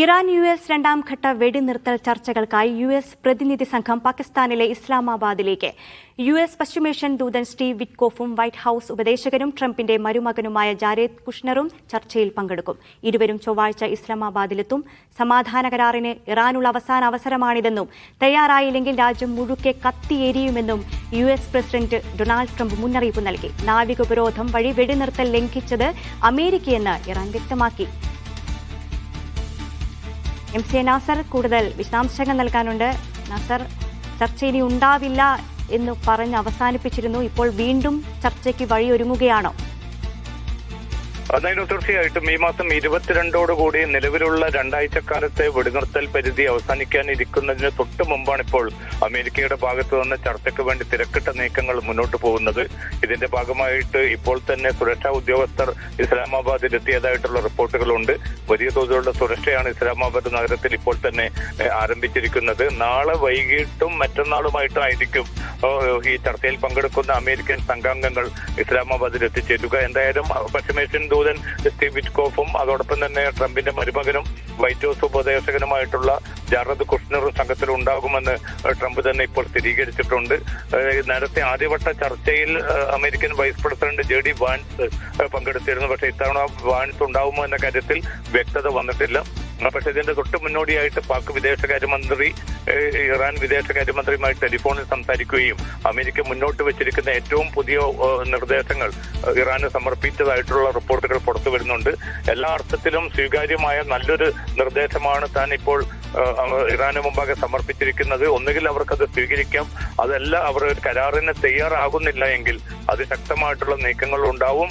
Iran US രണ്ടാം ഘട്ട വെടിനിർത്തൽ ചർച്ചകൾക്കായി US പ്രതിനിധി സംഘം പാകിസ്ഥാനിലെ ഇസ്ലാമാബാദിലേക്ക്. US പശ്ചിമേഷ്യൻ ദൂതൻ സ്റ്റീവ് വിറ്റ്കോഫും വൈറ്റ് ഹൌസ് ഉപദേശകനും ട്രംപിന്റെ മരുമകനുമായ ജാരേദ് കുഷ്നറും ചർച്ചയിൽ പങ്കെടുക്കും. ഇരുവരും ചൊവ്വാഴ്ച ഇസ്ലാമാബാദിലെത്തും. സമാധാന കരാറിന് ഇറാനുള്ള അവസാന അവസരമാണിതെന്നും തയ്യാറായില്ലെങ്കിൽ രാജ്യം മുഴുക്കെ കത്തിയെരിയുമെന്നും US പ്രസിഡന്റ് ഡൊണാൾഡ് ട്രംപ് മുന്നറിയിപ്പ് നൽകി. നാവിക ഉപരോധം വഴി വെടിനിർത്തൽ ലംഘിച്ചത് അമേരിക്കയെന്ന് ഇറാൻ വ്യക്തമാക്കി. MC നാസർ കൂടുതൽ വിശദാംശങ്ങൾ നൽകാനുണ്ട്. നാസർ, ചർച്ച ഇനി ഉണ്ടാവില്ല എന്ന് പറഞ്ഞ് അവസാനിപ്പിച്ചിരുന്നു. ഇപ്പോൾ വീണ്ടും ചർച്ചയ്ക്ക് വഴിയൊരുങ്ങുകയാണോ? അതായത് തീർച്ചയായിട്ടും ഈ മാസം 22 നിലവിലുള്ള രണ്ടാഴ്ചക്കാലത്തെ വെടിനിർത്തൽ പരിധി അവസാനിക്കാനിരിക്കുന്നതിന് തൊട്ട് മുമ്പാണ് ഇപ്പോൾ അമേരിക്കയുടെ ഭാഗത്തു നിന്ന് ചർച്ചയ്ക്ക് വേണ്ടി തിരക്കിട്ട നീക്കങ്ങൾ മുന്നോട്ട് പോകുന്നത്. ഇതിന്റെ ഭാഗമായിട്ട് ഇപ്പോൾ തന്നെ സുരക്ഷാ ഉദ്യോഗസ്ഥർ ഇസ്ലാമാബാദിൽ എത്തിയതായിട്ടുള്ള റിപ്പോർട്ടുകളുണ്ട്. വലിയ തോതിലുള്ള സുരക്ഷയാണ് ഇസ്ലാമാബാദ് നഗരത്തിൽ ഇപ്പോൾ തന്നെ ആരംഭിച്ചിരിക്കുന്നത്. നാളെ വൈകിട്ടും മറ്റന്നാളുമായിട്ടായിരിക്കും ഈ ചർച്ചയിൽ പങ്കെടുക്കുന്ന അമേരിക്കൻ സംഘാംഗങ്ങൾ ഇസ്ലാമാബാദിൽ എത്തിച്ചേരുക. എന്തായാലും പശ്ചിമേഷ്യൻ ദൂതൻ സ്റ്റീവ് വിറ്റ്കോഫും അതോടൊപ്പം തന്നെ ട്രംപിന്റെ മരുമകനും വൈറ്റ് ഹൌസ് ഉപദേശകനുമായിട്ടുള്ള ജാരദ് കുഷ്നറും സംഘത്തിൽ ഉണ്ടാകുമെന്ന് ട്രംപ് തന്നെ ഇപ്പോൾ സ്ഥിരീകരിച്ചിട്ടുണ്ട്. നേരത്തെ ആദ്യവട്ട ചർച്ചയിൽ American vice president JD Vance പങ്കെടുത്തിരുന്നു. പക്ഷേ ഇത്തവണ വാൻസ് ഉണ്ടാവുമോ എന്ന കാര്യത്തിൽ വ്യക്തത വന്നിട്ടില്ല. പക്ഷേ ഇതിന്റെ തൊട്ട് മുന്നോടിയായിട്ട് പാക് വിദേശകാര്യമന്ത്രി ഇറാൻ വിദേശകാര്യമന്ത്രിയുമായി ടെലിഫോണിൽ സംസാരിക്കുകയും അമേരിക്ക മുന്നോട്ട് വെച്ചിരിക്കുന്ന ഏറ്റവും പുതിയ നിർദ്ദേശങ്ങൾ ഇറാന് സമർപ്പിച്ചതായിട്ടുള്ള റിപ്പോർട്ടുകൾ പുറത്തു വരുന്നുണ്ട്. എല്ലാ അർത്ഥത്തിലും സ്വീകാര്യമായ നല്ലൊരു നിർദ്ദേശമാണ് താൻ ഇപ്പോൾ ഇറാന് മുമ്പാകെ സമർപ്പിച്ചിരിക്കുന്നത്. ഒന്നുകിൽ അവർക്കത് സ്വീകരിക്കാം, അതല്ല അവർ കരാറിന് തയ്യാറാകുന്നില്ല എങ്കിൽ അതിശക്തമായിട്ടുള്ള നീക്കങ്ങൾ ഉണ്ടാവും.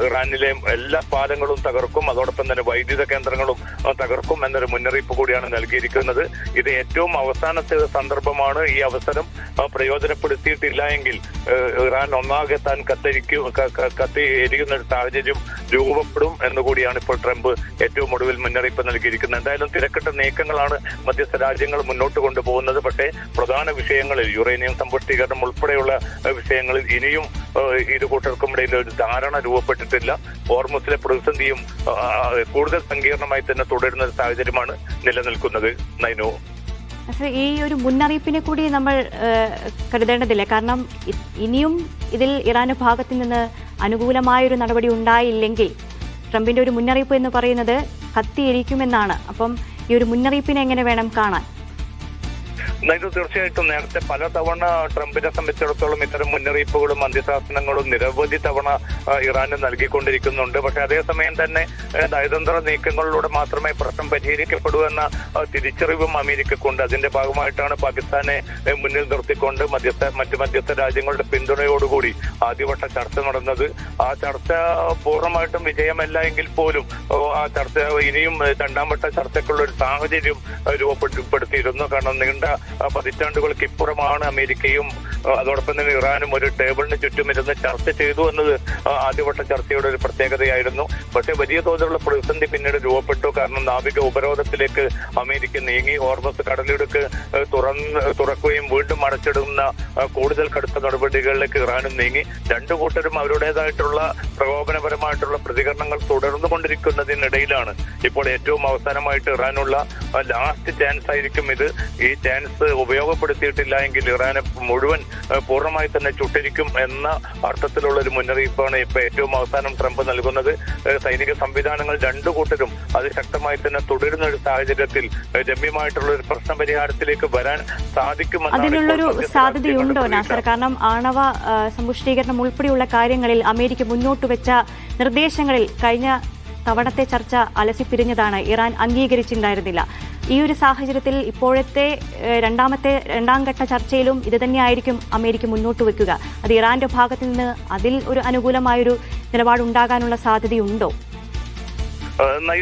ഇറാനിലെ എല്ലാ പാലങ്ങളും തകർക്കും, അതോടൊപ്പം തന്നെ വൈദ്യുത കേന്ദ്രങ്ങളും തകർക്കും എന്നൊരു മുന്നറിയിപ്പ് കൂടിയാണ് നൽകിയിരിക്കുന്നത്. ഇത് ഏറ്റവും അവസാനത്തെ സന്ദർഭമാണ്. ഈ അവസരം പ്രയോജനപ്പെടുത്തിയിട്ടില്ല എങ്കിൽ ഇറാൻ ഒന്നാകെ താൻ കത്തി എരിയുന്ന ഒരു സാഹചര്യം രൂപപ്പെടും എന്നുകൂടിയാണ് ഇപ്പോൾ ട്രംപ് ഏറ്റവും ഒടുവിൽ മുന്നറിയിപ്പ് നൽകിയിരിക്കുന്നത്. എന്തായാലും തിരക്കിട്ട നീക്കങ്ങളാണ് മധ്യസ്ഥ രാജ്യങ്ങൾ മുന്നോട്ട് കൊണ്ടുപോകുന്നത്. പക്ഷേ പ്രധാന വിഷയങ്ങളിൽ യുറേനിയം സമ്പുഷ്ടീകരണം ഉൾപ്പെടെയുള്ള വിഷയങ്ങളിൽ ഇനിയും ഇരു കൂട്ടർക്കും ഇടയിൽ ഒരു ധാരണ രൂപപ്പെട്ടിട്ടില്ല. ഹോർമുസിലെ പ്രതിസന്ധിയും കൂടുതൽ സങ്കീർണമായി തന്നെ തുടരുന്ന ഒരു സാഹചര്യമാണ് നിലനിൽക്കുന്നത്. നൈനു, ഈ ഒരു മുന്നറിയിപ്പിനെ കൂടി നമ്മൾ കരുതേണ്ടതില്ലേ? കാരണം ഇനിയും ഇതിൽ ഇറാന്റെ ഭാഗത്തു നിന്ന് അനുകൂലമായൊരു നടപടി ഉണ്ടായില്ലെങ്കിൽ ട്രംപിന്റെ ഒരു മുന്നറിയിപ്പ് എന്ന് പറയുന്നത് കത്തിയിരിക്കുമെന്നാണ്. അപ്പം ഈ ഒരു മുന്നറിയിപ്പിനെ എങ്ങനെ വേണം കാണാൻ? തീർച്ചയായിട്ടും നേരത്തെ പലതവണ ട്രംപിനെ സംബന്ധിച്ചിടത്തോളം ഇത്തരം മുന്നറിയിപ്പുകളും അന്ത്യശാസനങ്ങളും നിരവധി തവണ ഇറാന് നൽകിക്കൊണ്ടിരിക്കുന്നുണ്ട്. പക്ഷെ അതേസമയം തന്നെ നയതന്ത്ര നീക്കങ്ങളിലൂടെ മാത്രമേ പ്രശ്നം പരിഹരിക്കപ്പെടൂ എന്ന തിരിച്ചറിവും അമേരിക്കക്കുണ്ട്. അതിന്റെ ഭാഗമായിട്ടാണ് പാകിസ്ഥാനെ മുന്നിൽ നിർത്തിക്കൊണ്ട് മറ്റ് മധ്യസ്ഥ രാജ്യങ്ങളുടെ പിന്തുണയോടുകൂടി ആദ്യവട്ട ചർച്ച നടന്നത്. ആ ചർച്ച പൂർണ്ണമായിട്ടും വിജയമല്ല എങ്കിൽ പോലും ആ ചർച്ച ഇനിയും രണ്ടാം വട്ട ചർച്ചയ്ക്കുള്ള ഒരു സാഹചര്യം രൂപപ്പെടുത്തിയിരുന്നു. കാരണം നീണ്ട പതിറ്റാണ്ടുകൾക്ക് ഇപ്പുറമാണ് അമേരിക്കയും അതോടൊപ്പം തന്നെ ഇറാനും ഒരു ടേബിളിന് ചുറ്റും ഇരുന്ന് ചർച്ച ചെയ്തു എന്നത് ആദ്യവട്ട ചർച്ചയുടെ ഒരു പ്രത്യേകതയായിരുന്നു. പക്ഷേ വലിയ തോതിലുള്ള പ്രതിസന്ധി പിന്നീട് രൂപപ്പെട്ടു. കാരണം നാവിക ഉപരോധത്തിലേക്ക് അമേരിക്ക നീങ്ങി. ഹോർമസ് കടലിടുക്ക് തുറക്കുകയും വീണ്ടും അടച്ചിടുന്ന കൂടുതൽ കടുത്ത നടപടികളിലേക്ക് ഇറാനും നീങ്ങി. രണ്ടു കൂട്ടരും അവരുടേതായിട്ടുള്ള പ്രകോപനപരമായിട്ടുള്ള പ്രതികരണങ്ങൾ തുടർന്നുകൊണ്ടിരിക്കുന്നതിനിടയിലാണ് ഇപ്പോൾ ഏറ്റവും അവസാനമായിട്ട് ഇറാനുള്ള ലാസ്റ്റ് ചാൻസ് ആയിരിക്കും ഇത്. ഈ ചാൻസ് ഉപയോഗപ്പെടുത്തിയിട്ടില്ല എങ്കിൽ ഇറാനെ മുഴുവൻ പൂർണ്ണമായി തന്നെ ചുട്ടരിക്കും എന്ന അർത്ഥത്തിലുള്ള ഒരു മുന്നറിയിപ്പാണ് ഇപ്പൊ ഏറ്റവും അവസാനം ട്രംപ് നൽകുന്നത്. സൈനിക സംവിധാനങ്ങൾ രണ്ടു കൂട്ടരും അതിശക്തമായി തന്നെ തുടരുന്ന ഒരു സാഹചര്യത്തിൽ രമ്യമായിട്ടുള്ള ഒരു പ്രശ്ന പരിഹാരത്തിലേക്ക് വരാൻ സാധിക്കുമെന്ന് അതിനുള്ളൊരു സാധ്യതയുണ്ടോ നാസർ? കാരണം ആണവ സമ്പുഷ്ടീകരണം ഉൾപ്പെടെയുള്ള കാര്യങ്ങളിൽ അമേരിക്ക മുന്നോട്ട് വെച്ച നിർദ്ദേശങ്ങളിൽ കഴിഞ്ഞ തവണത്തെ ചർച്ച അലസിപ്പിരിഞ്ഞതാണ്. ഇറാൻ അംഗീകരിച്ചിട്ടുണ്ടായിരുന്നില്ല. ഈ ഒരു സാഹചര്യത്തിൽ ഇപ്പോഴത്തെ രണ്ടാം ഘട്ട ചർച്ചയിലും ഇത് തന്നെയായിരിക്കും അമേരിക്ക മുന്നോട്ട് വെക്കുക. അത് ഇറാന്റെ ഭാഗത്തു നിന്ന് അതിൽ ഒരു അനുകൂലമായൊരു നിലപാടുണ്ടാകാനുള്ള സാധ്യതയുണ്ടോ?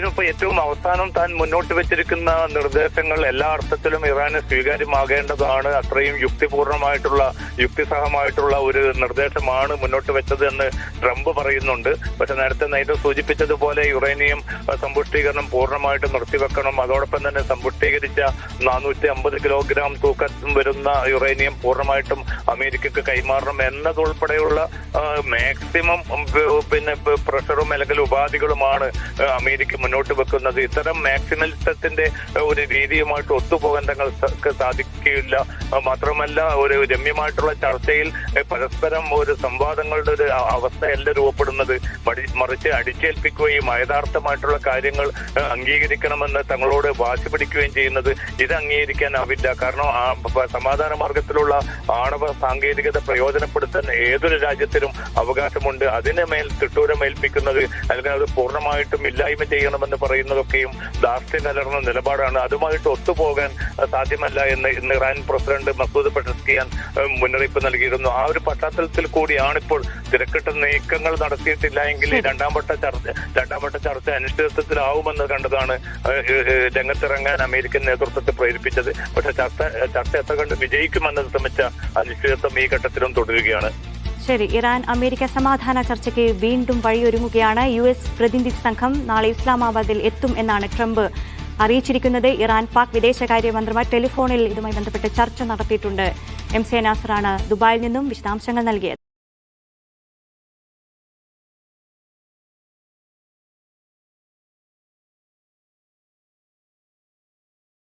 ഇപ്പൊ ഏറ്റവും അവസാനം താൻ മുന്നോട്ട് വെച്ചിരിക്കുന്ന നിർദ്ദേശങ്ങൾ എല്ലാ അർത്ഥത്തിലും ഇറാന് സ്വീകാര്യമാകേണ്ടതാണ്. അത്രയും യുക്തിസഹമായിട്ടുള്ള ഒരു നിർദ്ദേശമാണ് മുന്നോട്ട് വെച്ചത് എന്ന് ട്രംപ് പറയുന്നുണ്ട്. പക്ഷെ നേരത്തെ നൈറ്റ് സൂചിപ്പിച്ചതുപോലെ യുറേനിയം സമ്പുഷ്ടീകരണം പൂർണ്ണമായിട്ട് നിർത്തിവെക്കണം. അതോടൊപ്പം തന്നെ സമ്പുഷ്ടീകരിച്ച 450 കിലോഗ്രാം തൂക്കം വരുന്ന യുറേനിയം പൂർണ്ണമായിട്ടും അമേരിക്കക്ക് കൈമാറണം എന്നതുൾപ്പെടെയുള്ള മാക്സിമം പ്രഷറും അല്ലെങ്കിൽ ഉപാധികളുമാണ് അമേരിക്ക മുന്നോട്ട് വെക്കുന്നത്. ഇത്തരം മാക്സിമലിസത്തിന്റെ ഒരു രീതിയുമായിട്ട് ഒത്തുപോകാൻ തങ്ങൾക്ക് സാധിക്കില്ല. മാത്രമല്ല, ഒരു രമ്യമായിട്ടുള്ള ചർച്ചയിൽ പരസ്പരം ഒരു സംവാദങ്ങളുടെ ഒരു അവസ്ഥയല്ല രൂപപ്പെടുന്നത്. മറിച്ച് അടിച്ചേൽപ്പിക്കുകയും യഥാർത്ഥമായിട്ടുള്ള കാര്യങ്ങൾ അംഗീകരിക്കണമെന്ന് തങ്ങളോട് വാശി പിടിക്കുകയും ചെയ്യുന്നത്. ഇത് അംഗീകരിക്കാനാവില്ല. കാരണം സമാധാന മാർഗത്തിലുള്ള ആണവ സാങ്കേതികത പ്രയോജനപ്പെടുത്താൻ ഏതൊരു രാജ്യത്തിനും അവകാശമുണ്ട്. അതിനെ മേൽ തിട്ടൂരമേൽപ്പിക്കുന്നത് അല്ലെങ്കിൽ അത് പൂർണ്ണമായിട്ടും ഇല്ലായ്മ ചെയ്യണമെന്ന് പറയുന്നതൊക്കെയും ധാർഷ്ട്യം കലർന്ന നിലപാടാണ്. അതുമായിട്ട് ഒത്തുപോകാൻ സാധ്യമല്ല എന്ന് ഇന്ന് ഇറാൻ പ്രസിഡന്റ് മസൂദ് പെസഷ്കിയാൻ മുന്നറിയിപ്പ് നൽകിയിരുന്നു. ആ ഒരു പശ്ചാത്തലത്തിൽ കൂടിയാണിപ്പോൾ തിരക്കിട്ട നീക്കങ്ങൾ നടത്തിയിട്ടില്ല എങ്കിൽ രണ്ടാം വട്ട ചർച്ച അനിശ്ചിതത്വത്തിലാവുമെന്ന് കണ്ടതാണ് രംഗത്തിറങ്ങാൻ അമേരിക്കൻ നേതൃത്വത്തെ പ്രേരിപ്പിച്ചത്. പക്ഷെ ചർച്ച എത്ര കണ്ട് വിജയിക്കുമെന്നത് സംബന്ധിച്ച അനിശ്ചിതത്വം ഈ ഘട്ടത്തിലും തുടരുകയാണ്. ശരി, ഇറാൻ അമേരിക്ക സമാധാന ചർച്ചയ്ക്ക് വീണ്ടും വഴിയൊരുങ്ങുകയാണ്. US പ്രതിനിധി സംഘം നാളെ ഇസ്ലാമാബാദിൽ എത്തും എന്നാണ് ട്രംപ് അറിയിച്ചിരിക്കുന്നത്. ഇറാൻ പാക് വിദേശകാര്യമന്ത്രിമാർ ടെലിഫോണിൽ ഇതുമായി ബന്ധപ്പെട്ട് ചർച്ച നടത്തിയിട്ടുണ്ട്. MC നാസറാണ് ദുബായിൽ നിന്നും വിശദാംശങ്ങൾ നൽകിയത്.